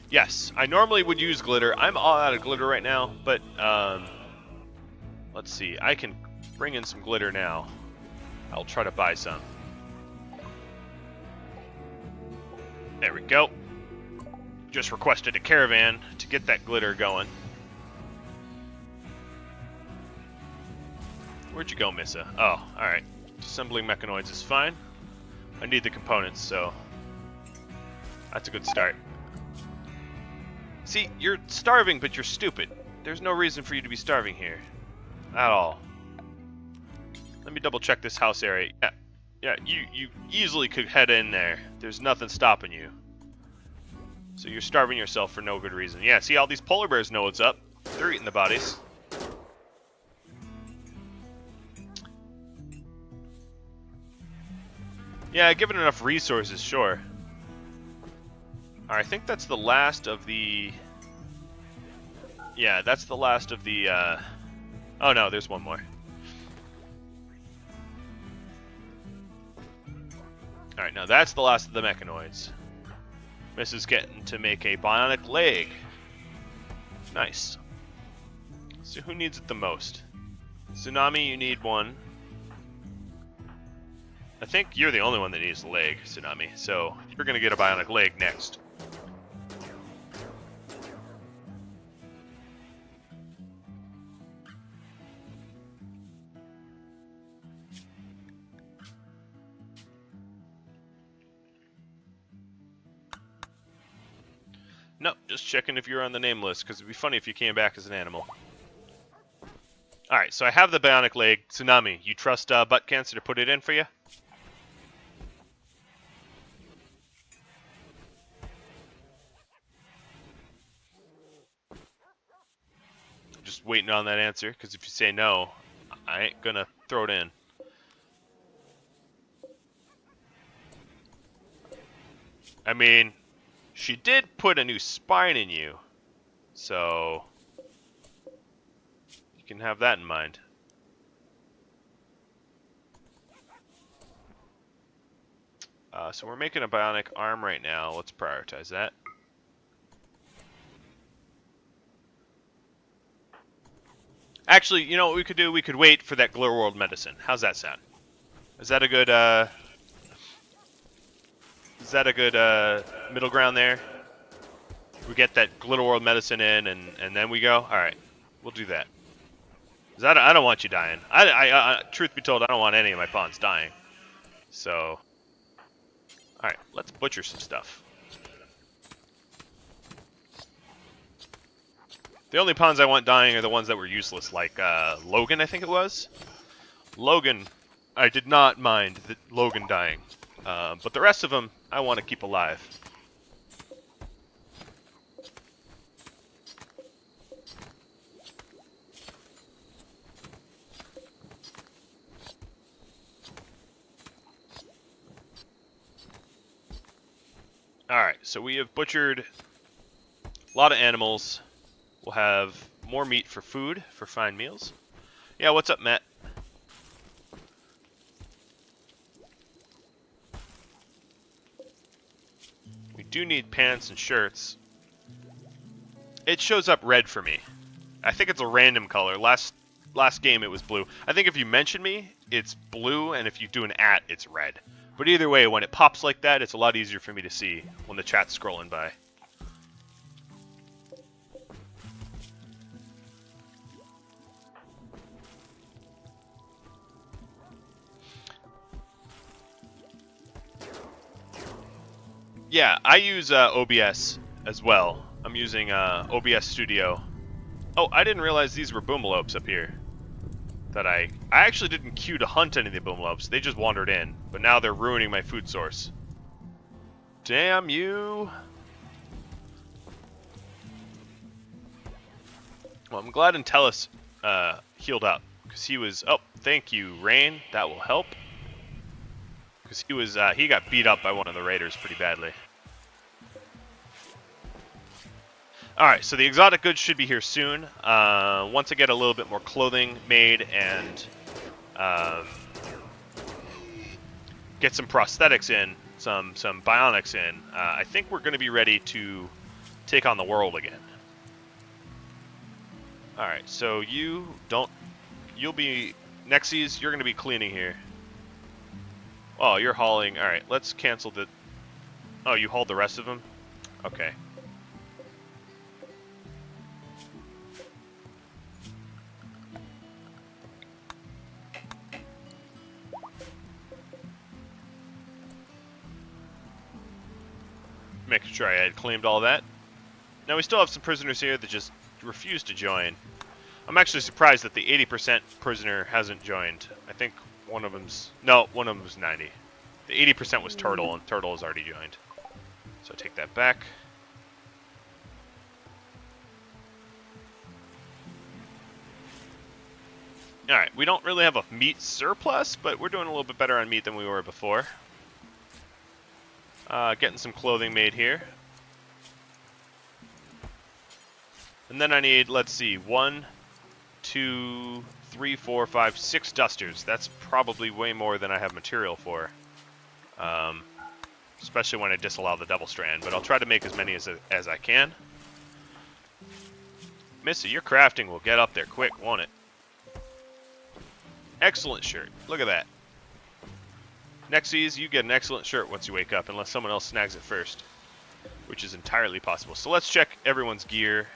Yes, I normally would use glitter. I'm all out of glitter right now, but let's see. I can bring in some glitter now. I'll try to buy some. There we go. Just requested a caravan to get that glitter going. Where'd you go, Missa? Oh, alright. Assembling mechanoids is fine. I need the components, so that's a good start. See, you're starving, but you're stupid. There's no reason for you to be starving here. At all. Let me double check this house area. Yeah, you easily could head in there. There's nothing stopping you. So you're starving yourself for no good reason. Yeah, see, all these polar bears know what's up. They're eating the bodies. Yeah, given enough resources, sure. Alright, I think that's the last of the... Yeah, that's the last of the... Oh no, there's one more. Alright, now that's the last of the mechanoids. This is getting to make a bionic leg. Nice. So who needs it the most? Tsunami, you need one. I think you're the only one that needs a leg, Tsunami. So you're going to get a bionic leg next. No, just checking if you're on the name list, because it'd be funny if you came back as an animal. Alright, so I have the bionic leg. Tsunami, you trust Butt Cancer to put it in for you? Just waiting on that answer, because if you say no, I ain't gonna throw it in. I mean, she did put a new spine in you, so you can have that in mind. So we're making a bionic arm right now. Let's prioritize that. Actually, you know what we could do? We could wait for that Glitter World medicine. How's that sound? Is that a good, middle ground there? We get that Glitter World medicine in, and then we go? Alright, we'll do that. 'Cause I don't want you dying. Truth be told, I don't want any of my pawns dying. So... Alright, let's butcher some stuff. The only pawns I want dying are the ones that were useless, like Logan, I think it was. Logan, I did not mind Logan dying. But the rest of them, I want to keep alive. Alright, so we have butchered a lot of animals. We'll have more meat for food, for fine meals. Yeah, what's up, Matt? We do need pants and shirts. It shows up red for me. I think it's a random color. Last game it was blue. I think if you mention me, it's blue, and if you do an @ it's red. But either way, when it pops like that, it's a lot easier for me to see when the chat's scrolling by. Yeah, I use OBS as well. I'm using OBS Studio. Oh, I didn't realize these were boomalopes up here. That I actually didn't queue to hunt any of the boomalopes. They just wandered in. But now they're ruining my food source. Damn you! Well, I'm glad Entellus healed up. Because he was... Oh, thank you, Rain. That will help. Because he was he got beat up by one of the raiders pretty badly. Alright, so the exotic goods should be here soon. Once I get a little bit more clothing made and get some prosthetics in, some bionics in, I think we're going to be ready to take on the world again. Alright, so you'll be, Nexies, you're going to be cleaning here. Oh, you're hauling. Alright, let's cancel the, oh, you hauled the rest of them? Okay. Making sure I had claimed all that. Now we still have some prisoners here that just refuse to join. I'm actually surprised that the 80% prisoner hasn't joined. I think one of them's... No, one of them was 90. The 80% was Turtle, and Turtle has already joined. So I take that back. Alright, we don't really have a meat surplus, but we're doing a little bit better on meat than we were before. Getting some clothing made here. And then I need, let's see, 1, 2, 3, 4, 5, 6 dusters. That's probably way more than I have material for. Especially when I disallow the double strand, but I'll try to make as many as I can. Missy, your crafting will get up there quick, won't it? Excellent shirt. Look at that. Nexies, you get an excellent shirt once you wake up, unless someone else snags it first, which is entirely possible. So let's check everyone's gear.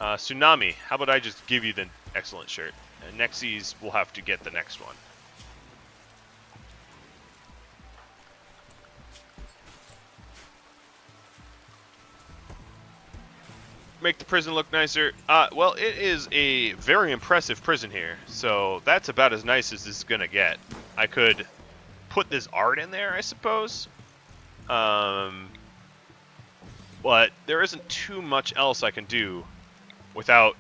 Tsunami, how about I just give you the excellent shirt? And Nexies will have to get the next one. Make the prison look nicer. Well, it is a very impressive prison here, so that's about as nice as this is gonna get. I could put this art in there, I suppose. But there isn't too much else I can do without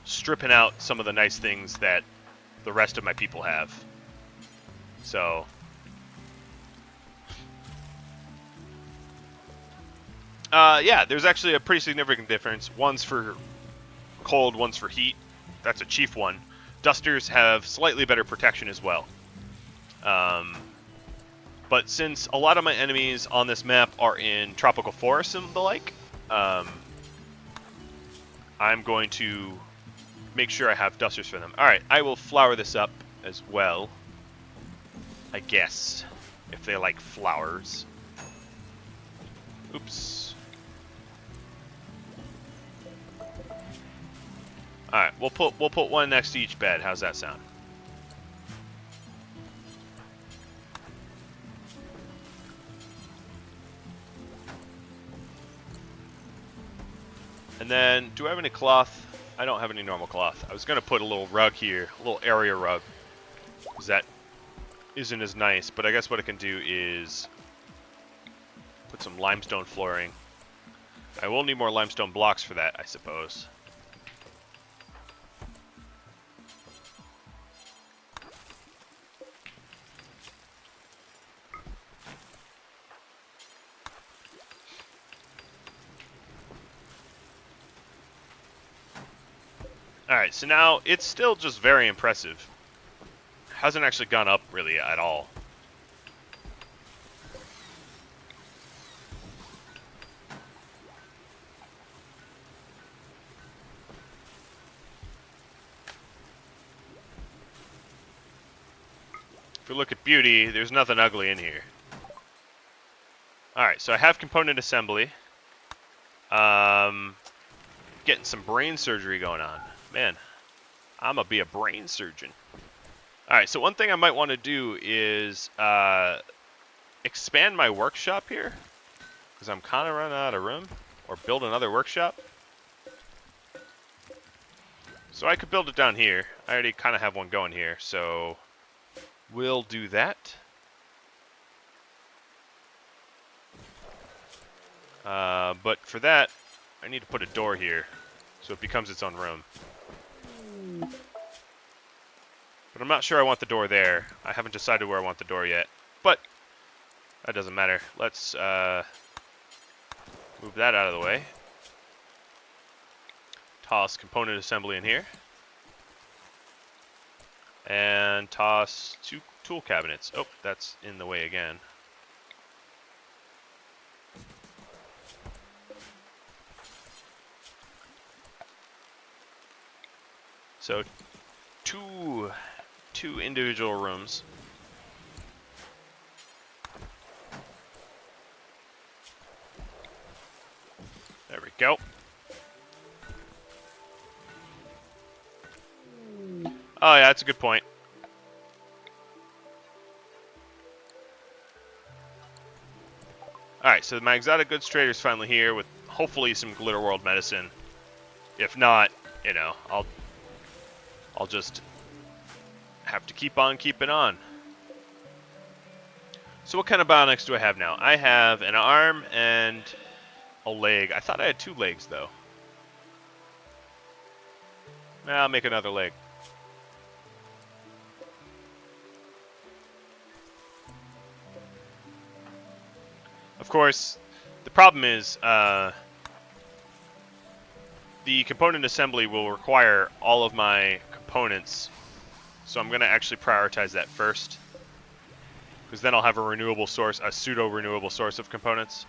stripping out some of the nice things that the rest of my people have. So yeah, there's actually a pretty significant difference. One's for cold, one's for heat. That's a chief one. Dusters have slightly better protection as well. But since a lot of my enemies on this map are in tropical forests and the like, I'm going to make sure I have dusters for them. Alright, I will flower this up as well, I guess, if they like flowers. Oops. Alright, we'll put one next to each bed. How's that sound? And then, do I have any cloth? I don't have any normal cloth. I was going to put a little rug here, a little area rug, because that isn't as nice, but I guess what I can do is put some limestone flooring. I will need more limestone blocks for that, I suppose. Alright, so now it's still just very impressive. Hasn't actually gone up really at all. If we look at beauty, there's nothing ugly in here. Alright, so I have component assembly. Getting some brain surgery going on. Man, I'm gonna be a brain surgeon. Alright, so one thing I might want to do is expand my workshop here, because I'm kind of running out of room, or build another workshop. So I could build it down here. I already kind of have one going here, so we'll do that. But for that, I need to put a door here, so it becomes its own room. But I'm not sure I want the door there. I haven't decided where I want the door yet. But that doesn't matter. Let's move that out of the way. Toss component assembly in here. And toss 2 tool cabinets. Oh, that's in the way again. So two individual rooms. There we go. Oh yeah, that's a good point. Alright, so my exotic goods trader's finally here with hopefully some Glitter World medicine. If not, you know, I'll just have to keep on keeping on. So what kind of bionics do I have now? I have an arm and a leg. I thought I had 2 legs, though. I'll make another leg. Of course, the problem is the component assembly will require all of my components, so I'm going to actually prioritize that first, because then I'll have a renewable source, a pseudo-renewable source of components.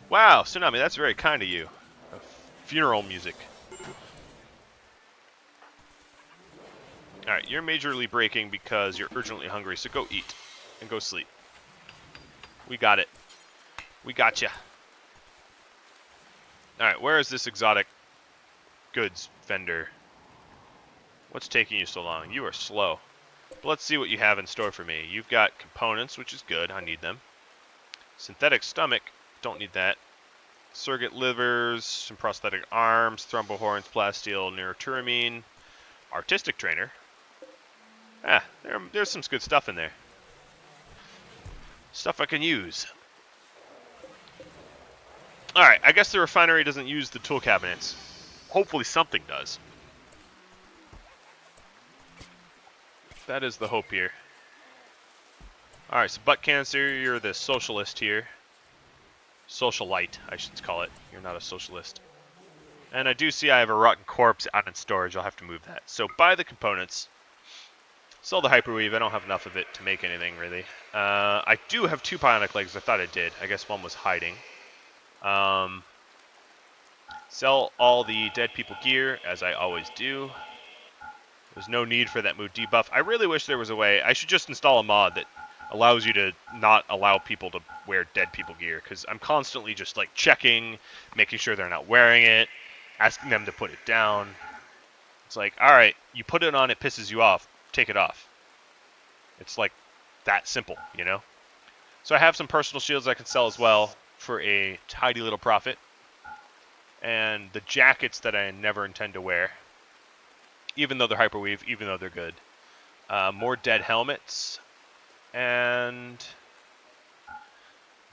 Wow, Tsunami, that's very kind of you. Funeral music. Alright, you're majorly breaking because you're urgently hungry, so go eat and go sleep. We got it. We gotcha. Alright, where is this exotic goods vendor? What's taking you so long? You are slow. But let's see what you have in store for me. You've got components, which is good. I need them. Synthetic stomach. Don't need that. Surrogate livers, some prosthetic arms, thrombohorns, plasteel, neuroturamine, artistic trainer. Ah, there's some good stuff in there. Stuff I can use. Alright, I guess the refinery doesn't use the tool cabinets. Hopefully something does. That is the hope here. Alright, so butt cancer, you're the socialist here. Socialite, I should call it. You're not a socialist. And I do see I have a rotten corpse out in storage. I'll have to move that. So buy the components. Sell the hyperweave. I don't have enough of it to make anything, really. I do have 2 bionic legs. I thought I did. I guess one was hiding. Sell all the dead people gear, as I always do. There's no need for that mood debuff. I really wish there was a way. I should just install a mod that allows you to not allow people to wear dead people gear, because I'm constantly just like checking, making sure they're not wearing it, asking them to put it down. It's like, alright, you put it on, it pisses you off, take it off. It's like that simple, you know? So I have some personal shields I can sell as well for a tidy little profit. And the jackets that I never intend to wear, even though they're hyperweave, even though they're good. More dead helmets. And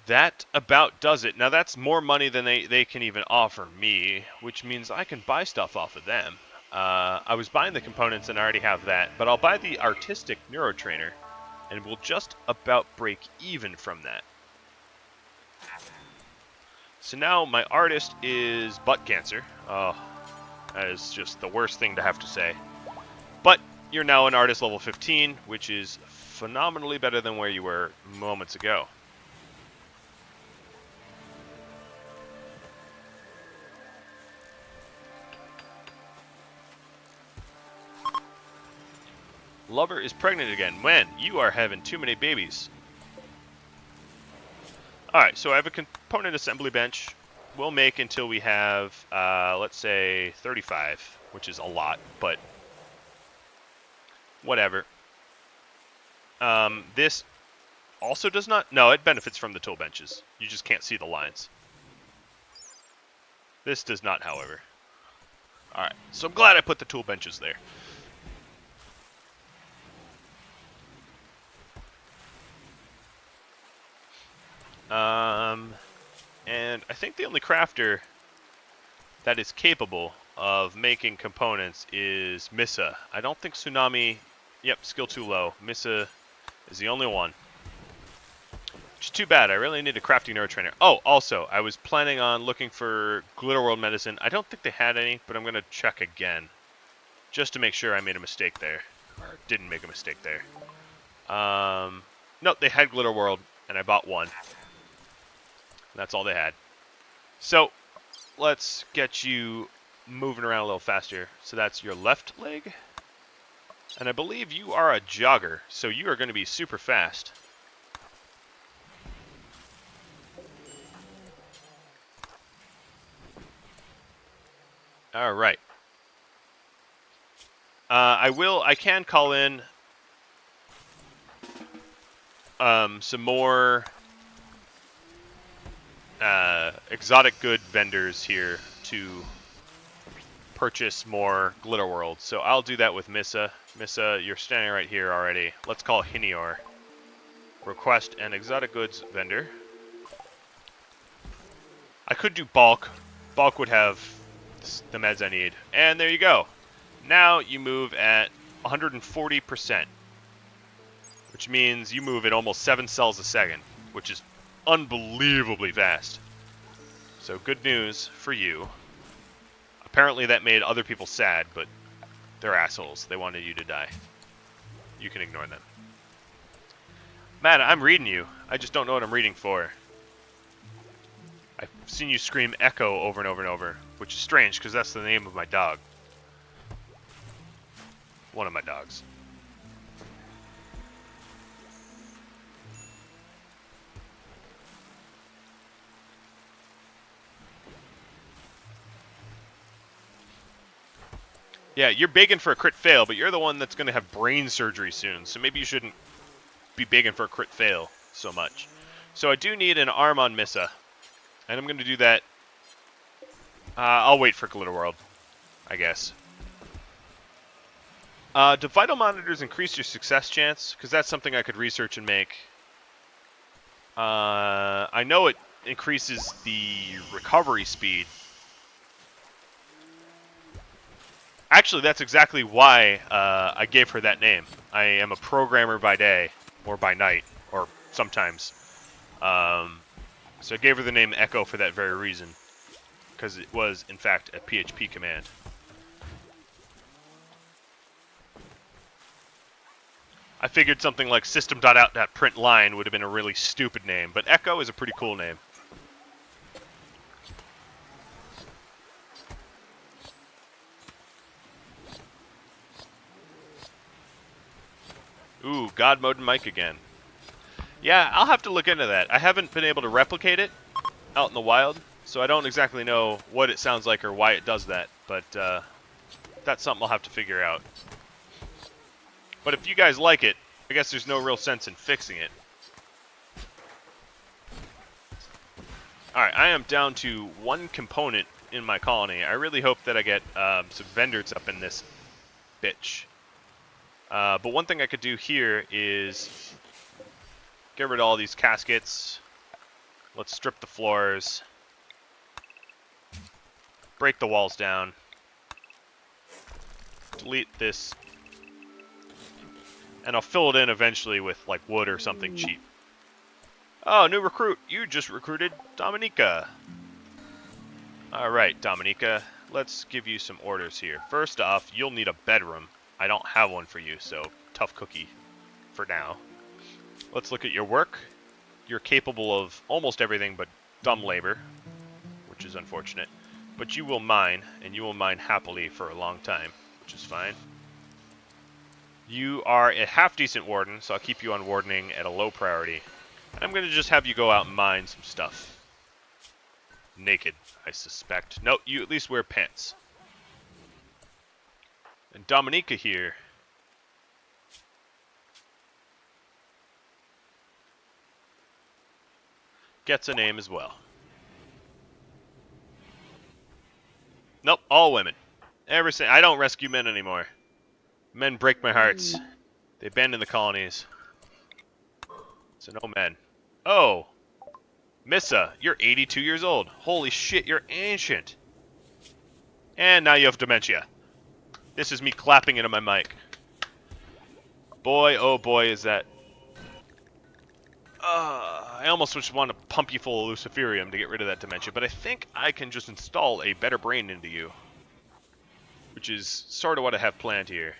that about does it. Now that's more money than they can even offer me, which means I can buy stuff off of them. I was buying the components and I already have that, but I'll buy the artistic neurotrainer and we'll just about break even from that. So now my artist is butt cancer. Oh, that is just the worst thing to have to say. But you're now an artist level 15, which is phenomenally better than where you were moments ago. Lover is pregnant again. When? You are having too many babies. Alright, so I have a component assembly bench. We'll make until we have, let's say, 35, which is a lot, but whatever. This also does not... No, it benefits from the tool benches. You just can't see the lines. This does not, however. Alright, so I'm glad I put the tool benches there. And I think the only crafter that is capable of making components is Missa. I don't think Tsunami... Yep, skill too low. Missa is the only one. Which is too bad. I really need a crafting neurotrainer. Oh, also, I was planning on looking for Glitter World medicine. I don't think they had any, but I'm going to check again. Just to make sure I made a mistake there. Or didn't make a mistake there. No, they had Glitter World, and I bought one. That's all they had. So, let's get you moving around a little faster. So that's your left leg. And I believe you are a jogger, so you are going to be super fast. All right. I can call in some more exotic good vendors here to purchase more glitter worlds. So I'll do that with Missa. Missa, you're standing right here already. Let's call Hinior. Request an exotic goods vendor. I could do bulk. Bulk would have the meds I need. And there you go. Now you move at 140%, which means you move at almost 7 cells a second, which is unbelievably fast. So good news for you. Apparently that made other people sad, but they're assholes. They wanted you to die. You can ignore them. Man, I'm reading you. I just don't know what I'm reading for. I've seen you scream Echo over and over and over, which is strange because that's the name of my dog. One of my dogs. Yeah, you're begging for a crit fail, but you're the one that's going to have brain surgery soon, so maybe you shouldn't be begging for a crit fail so much. So I do need an arm on Missa, and I'm going to do that. I'll wait for Glitter World, I guess. Do vital monitors increase your success chance? Because that's something I could research and make. I know it increases the recovery speed. Actually, that's exactly why I gave her that name. I am a programmer by day, or by night, or sometimes. So I gave her the name Echo for that very reason, because it was, in fact, a PHP command. I figured something like system.out.println would have been a really stupid name, but Echo is a pretty cool name. Ooh, God mode and mic again. Yeah, I'll have to look into that. I haven't been able to replicate it out in the wild, so I don't exactly know what it sounds like or why it does that, but that's something I'll have to figure out. But if you guys like it, I guess there's no real sense in fixing it. Alright, I am down to one component in my colony. I really hope that I get some vendors up in this bitch. But one thing I could do here is get rid of all these caskets. Let's strip the floors. Break the walls down. Delete this. And I'll fill it in eventually with like wood or something cheap. Oh, new recruit. You just recruited Dominica. Alright, Dominica. Let's give you some orders here. First off, you'll need a bedroom. I don't have one for you, so tough cookie for now. Let's look at your work. You're capable of almost everything but dumb labor, which is unfortunate. But you will mine, and you will mine happily for a long time, which is fine. You are a half-decent warden, so I'll keep you on wardening at a low priority. And I'm going to just have you go out and mine some stuff. Naked, I suspect. No, you at least wear pants. And Dominica here gets a name as well. Nope, all women. I don't rescue men anymore. Men break my hearts. They abandon the colonies. So no men. Oh! Missa, you're 82 years old. Holy shit, you're ancient. And now you have dementia. This is me clapping into my mic. Boy, oh boy, is that... I almost just want to pump you full of luciferium to get rid of that dementia, but I think I can just install a better brain into you. Which is sort of what I have planned here.